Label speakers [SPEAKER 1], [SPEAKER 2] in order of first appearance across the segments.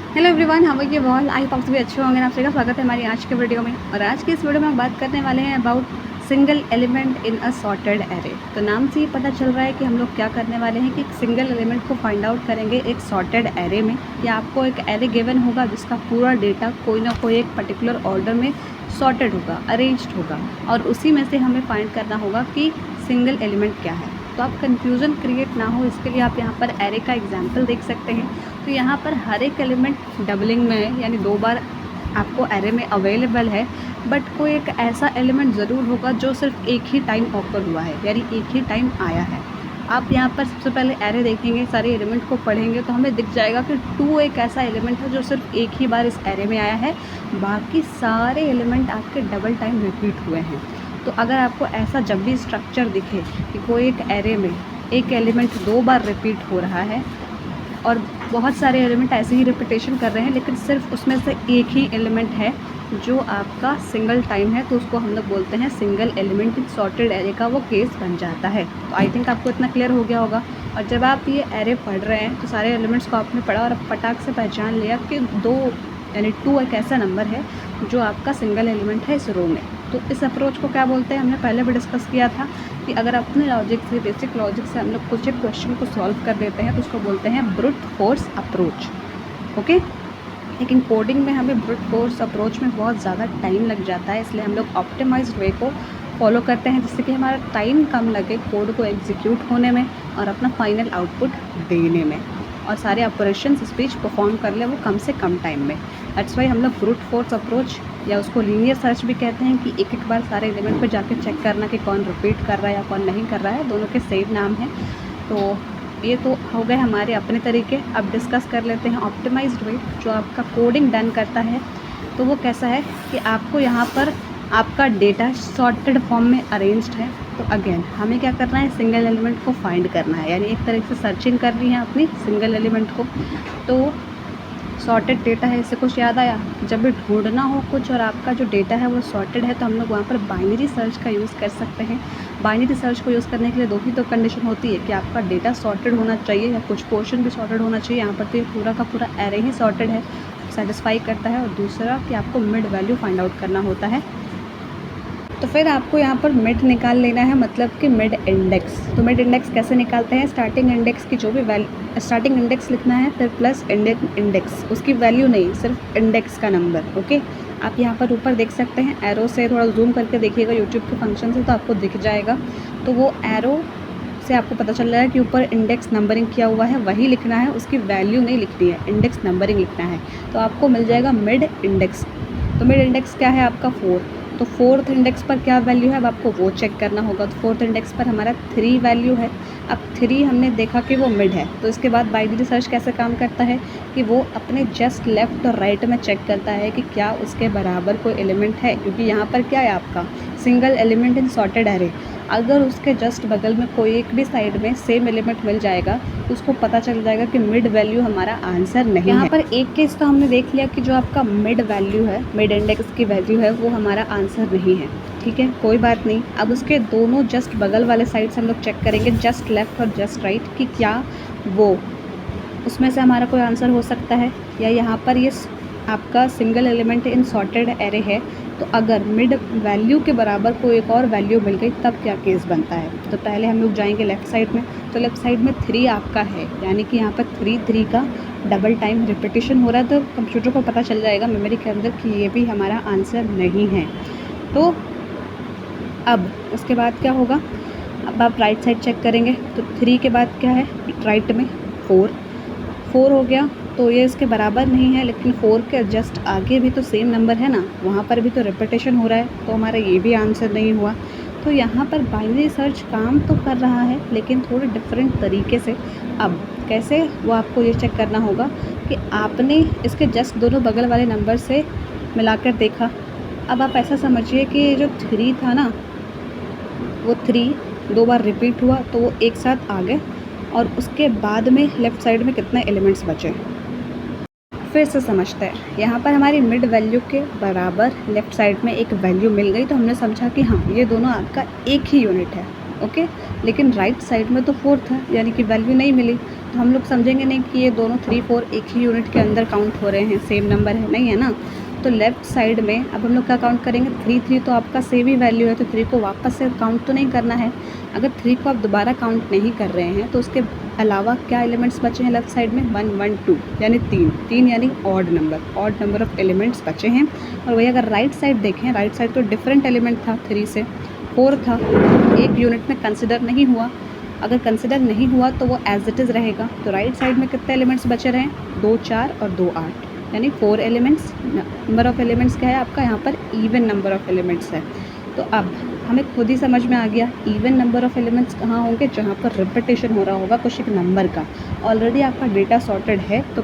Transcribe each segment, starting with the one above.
[SPEAKER 1] Hello everyone, how are you all. I hope सभी अच्छे होंगे। आप सभी का स्वागत है हमारी आज के वीडियो में। और आज की इस वीडियो में हम बात करने वाले हैं about single element in a sorted array. तो नाम से ही पता चल रहा है कि हम लोग क्या करने वाले हैं कि एक सिंगल एलिमेंट को फाइंड आउट करेंगे एक सॉर्टेड एरे में। या आपको एक एरे गिवन होगा जिसका पूरा डेटा कोई ना कोई एक पर्टिकुलर ऑर्डर में सॉर्टेड होगा, अरेंज्ड होगा, और उसी में से हमें फाइंड करना होगा कि सिंगल एलिमेंट क्या है। तो आप कंफ्यूजन क्रिएट ना हो इसके लिए आप यहाँ पर एरे का एग्जाम्पल देख सकते हैं। तो यहाँ पर हर एक एलिमेंट डबलिंग में है, यानी 2 बार आपको एरे में अवेलेबल है। बट कोई एक ऐसा एलिमेंट ज़रूर होगा जो सिर्फ एक ही टाइम ऑकर हुआ है, यानी एक ही टाइम आया है। आप यहाँ पर सबसे पहले एरे देखेंगे, सारे एलिमेंट को पढ़ेंगे तो हमें दिख जाएगा कि 2 एक ऐसा एलिमेंट है जो सिर्फ एक ही बार इस एरे में आया है। बाकी सारे एलिमेंट आपके डबल टाइम रिपीट हुए हैं। तो अगर आपको ऐसा जब भी स्ट्रक्चर दिखे कि कोई एक एरे में एक एलिमेंट 2 बार रिपीट हो रहा है और बहुत सारे एलिमेंट ऐसे ही रिपीटेशन कर रहे हैं, लेकिन सिर्फ उसमें से एक ही एलिमेंट है जो आपका सिंगल टाइम है, तो उसको हम लोग बोलते हैं single element in sorted array का वो केस बन जाता है। तो आई थिंक आपको इतना क्लियर हो गया होगा। और जब आप ये एरे पढ़ रहे हैं तो सारे एलिमेंट्स को आपने पढ़ा और फटाक से पहचान लिया कि 2 यानी 2 एक ऐसा नंबर है जो आपका सिंगल एलिमेंट है इस रो में। तो इस अप्रोच को क्या बोलते हैं, हमने पहले भी डिस्कस किया था कि अगर अपने लॉजिक से, बेसिक लॉजिक से हम लोग कुछ एक क्वेश्चन को सॉल्व कर देते हैं तो उसको बोलते हैं ब्रूट फोर्स अप्रोच। ओके, लेकिन कोडिंग में हमें ब्रूट फोर्स अप्रोच में बहुत ज़्यादा टाइम लग जाता है, इसलिए हम लोग ऑप्टिमाइज्ड वे को फॉलो करते हैं जिससे कि हमारा टाइम कम लगे कोड को एग्जीक्यूट होने में और अपना फाइनल आउटपुट देने में, और सारे ऑपरेशन स्पीच परफॉर्म कर ले वो कम से कम टाइम में। दैट्स वाई हम लोग ब्रूट फोर्स अप्रोच या उसको लीनियर सर्च भी कहते हैं कि एक एक बार सारे एलिमेंट पर जाके चेक करना कि कौन रिपीट कर रहा है या कौन नहीं कर रहा है। दोनों के सेम नाम हैं। तो ये तो हो गए हमारे अपने तरीके। अब डिस्कस कर लेते हैं ऑप्टिमाइज्ड वे जो आपका कोडिंग डन करता है। तो वो कैसा है कि आपको यहाँ पर आपका डेटा सॉर्टेड फॉर्म में अरेंज्ड है। तो अगेन हमें क्या करना है, सिंगल एलिमेंट को फाइंड करना है, यानी एक तरह से सर्चिंग करनी है अपनी सिंगल एलिमेंट को। तो सॉर्टेड डेटा है, इससे कुछ याद आया, जब भी ढूंढना हो कुछ और आपका जो डेटा है वो सॉर्टेड है तो हम लोग वहाँ पर बाइनरी सर्च का यूज़ कर सकते हैं। बाइनरी सर्च को यूज़ करने के लिए 2 ही तो कंडीशन होती है कि आपका डेटा सॉर्टेड होना चाहिए या कुछ पोर्शन भी सॉर्टेड होना चाहिए। यहाँ पर तो ये पूरा का पूरा एरे ही सॉर्टेड है, सेटिस्फाई करता है। और दूसरा कि आपको मिड वैल्यू फाइंड आउट करना होता है। तो फिर आपको यहाँ पर मिड निकाल लेना है, मतलब कि मिड इंडेक्स। तो मिड इंडेक्स कैसे निकालते हैं, स्टार्टिंग इंडेक्स की जो भी स्टार्टिंग इंडेक्स लिखना है, फिर प्लस इंडेक्स, उसकी वैल्यू नहीं, सिर्फ इंडेक्स का नंबर। ओके, आप यहाँ पर ऊपर देख सकते हैं एरो से, थोड़ा जूम करके देखिएगा यूट्यूब के फंक्शन से तो आपको दिख जाएगा। तो वो एरो से आपको पता चल रहा है कि ऊपर इंडेक्स नंबरिंग किया हुआ है, वही लिखना है, उसकी वैल्यू नहीं लिखनी है, इंडेक्स नंबरिंग लिखना है। तो आपको मिल जाएगा मिड इंडेक्स। तो मिड इंडेक्स क्या है आपका 4। तो 4th इंडेक्स पर क्या वैल्यू है अब आपको वो चेक करना होगा। तो 4th इंडेक्स पर हमारा 3 वैल्यू है। अब 3 हमने देखा कि वो मिड है, तो इसके बाद बाइनरी सर्च कैसे काम करता है कि वो अपने जस्ट लेफ़्ट और राइट में चेक करता है कि क्या उसके बराबर कोई एलिमेंट है, क्योंकि यहाँ पर क्या है आपका single element in sorted array. अगर उसके जस्ट बगल में कोई एक भी साइड में सेम एलिमेंट मिल जाएगा तो उसको पता चल जाएगा कि मिड वैल्यू हमारा आंसर नहीं है। यहाँ पर एक केस तो हमने देख लिया कि जो आपका मिड वैल्यू है, मिड इंडेक्स की वैल्यू है, वो हमारा आंसर नहीं है। ठीक है, कोई बात नहीं। अब उसके दोनों जस्ट बगल वाले साइड से हम लोग चेक करेंगे, जस्ट लेफ्ट और जस्ट राइट, कि क्या वो उसमें से हमारा कोई आंसर हो सकता है, या यहाँ पर ये आपका single element in sorted array है तो अगर मिड वैल्यू के बराबर कोई एक और वैल्यू मिल गई तब क्या केस बनता है। तो पहले हम लोग जाएंगे लेफ़्ट साइड में। तो लेफ़्ट साइड में 3 आपका है, यानी कि यहाँ पर 3 का डबल टाइम रिपीटिशन हो रहा है, तो कंप्यूटर को पता चल जाएगा मेमोरी के अंदर कि ये भी हमारा आंसर नहीं है। तो अब उसके बाद क्या होगा, अब आप राइट साइड चेक करेंगे तो 3 के बाद क्या है राइट में 4 हो गया, तो ये इसके बराबर नहीं है, लेकिन 4 के जस्ट आगे भी तो सेम नंबर है ना, वहाँ पर भी तो रिपीटेशन हो रहा है, तो हमारा ये भी आंसर नहीं हुआ। तो यहाँ पर बाइनरी सर्च काम तो कर रहा है लेकिन थोड़े डिफरेंट तरीके से। अब कैसे, वो आपको ये चेक करना होगा कि आपने इसके जस्ट दोनों बगल वाले नंबर से मिलाकर देखा। अब आप ऐसा समझिए कि जो 3 था ना, वो 3 2 बार रिपीट हुआ तो वो एक साथ आ गए, और उसके बाद में लेफ़्ट साइड में कितने एलिमेंट्स बचे फिर से समझते हैं। यहाँ पर हमारी मिड वैल्यू के बराबर लेफ़्ट साइड में एक वैल्यू मिल गई, तो हमने समझा कि हाँ ये दोनों आपका एक ही यूनिट है। ओके। लेकिन राइट साइड में तो 4 था, यानी कि वैल्यू नहीं मिली, तो हम लोग समझेंगे नहीं कि ये दोनों 3 4 एक ही यूनिट के अंदर काउंट हो रहे हैं, सेम नंबर है, नहीं है ना। तो लेफ़्ट साइड में अब हम लोग क्या काउंट करेंगे, 3 3 तो आपका सेम ही वैल्यू है, तो 3 को वापस से काउंट तो नहीं करना है। अगर 3 को आप दोबारा काउंट नहीं कर रहे हैं तो उसके अलावा क्या एलिमेंट्स बचे हैं लेफ़्ट साइड में, 1 1 2 यानी 3 यानी ऑड नंबर ऑफ एलिमेंट्स बचे हैं। और वही अगर राइट साइड देखें, राइट साइड तो डिफरेंट एलिमेंट था, 3 से 4 था, एक यूनिट में कंसिडर नहीं हुआ। अगर कंसिडर नहीं हुआ तो वो एज इट इज़ रहेगा। तो राइट साइड में कितने एलिमेंट्स बचे रहे, 2 4 और 2 8 यानी 4 एलिमेंट्स। नंबर ऑफ एलिमेंट्स क्या है आपका यहाँ पर, इवन नंबर ऑफ एलिमेंट्स है। तो अब हमें खुद ही समझ में आ गया इवन नंबर ऑफ एलिमेंट्स कहाँ होंगे, जहाँ पर रिपीटेशन हो रहा होगा कुछ एक नंबर का। ऑलरेडी आपका डेटा सॉर्टेड है, तो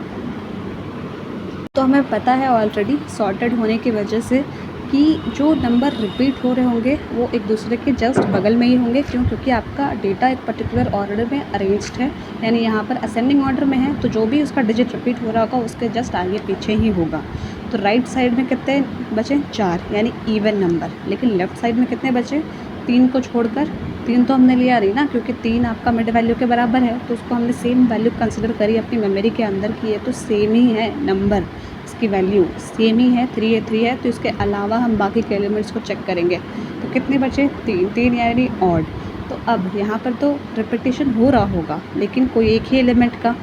[SPEAKER 1] हमें पता है ऑलरेडी सॉर्टेड होने की वजह से कि जो नंबर रिपीट हो रहे होंगे वो एक दूसरे के जस्ट बगल में ही होंगे। क्यों? क्योंकि आपका डेटा एक पर्टिकुलर ऑर्डर में अरेंज्ड है, यानी यहाँ पर असेंडिंग ऑर्डर में है, तो जो भी उसका डिजिट रिपीट हो रहा होगा उसके जस्ट आगे पीछे ही होगा। तो राइट साइड में कितने बचे, 4 यानी इवन नंबर। लेकिन लेफ़्ट साइड में कितने बचे, 3 को छोड़कर। 3 तो हमने लिया नहीं ना, क्योंकि 3 आपका मिड वैल्यू के बराबर है, तो उसको हमने सेम वैल्यू कंसिडर करी अपनी मेमोरी के अंदर की है, तो सेम ही है नंबर, इसकी वैल्यू सेम ही है, 3 है। तो इसके अलावा हम बाकी के एलिमेंट्स को चेक करेंगे, तो कितने बचे, 3 यानी ऑड। तो अब यहाँ पर तो रिपीटेशन हो रहा होगा, लेकिन कोई एक ही एलिमेंट का,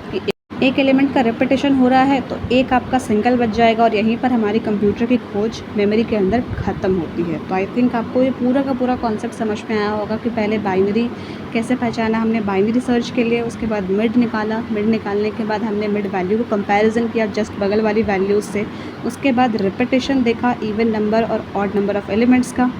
[SPEAKER 1] एक एलिमेंट का रिपीटेशन हो रहा है तो एक आपका सिंगल बच जाएगा, और यहीं पर हमारी कंप्यूटर की खोज मेमोरी के अंदर ख़त्म होती है। तो आई थिंक आपको ये पूरा का पूरा कॉन्सेप्ट समझ में आया होगा कि पहले बाइनरी कैसे पहचाना हमने, बाइनरी सर्च के लिए, उसके बाद मिड निकाला, मिड निकालने के बाद हमने मिड वैल्यू को कंपैरिजन किया जस्ट बगल वाली वैल्यूज़ से, उसके बाद रिपीटेशन देखा इवन नंबर और ऑड नंबर ऑफ एलिमेंट्स का,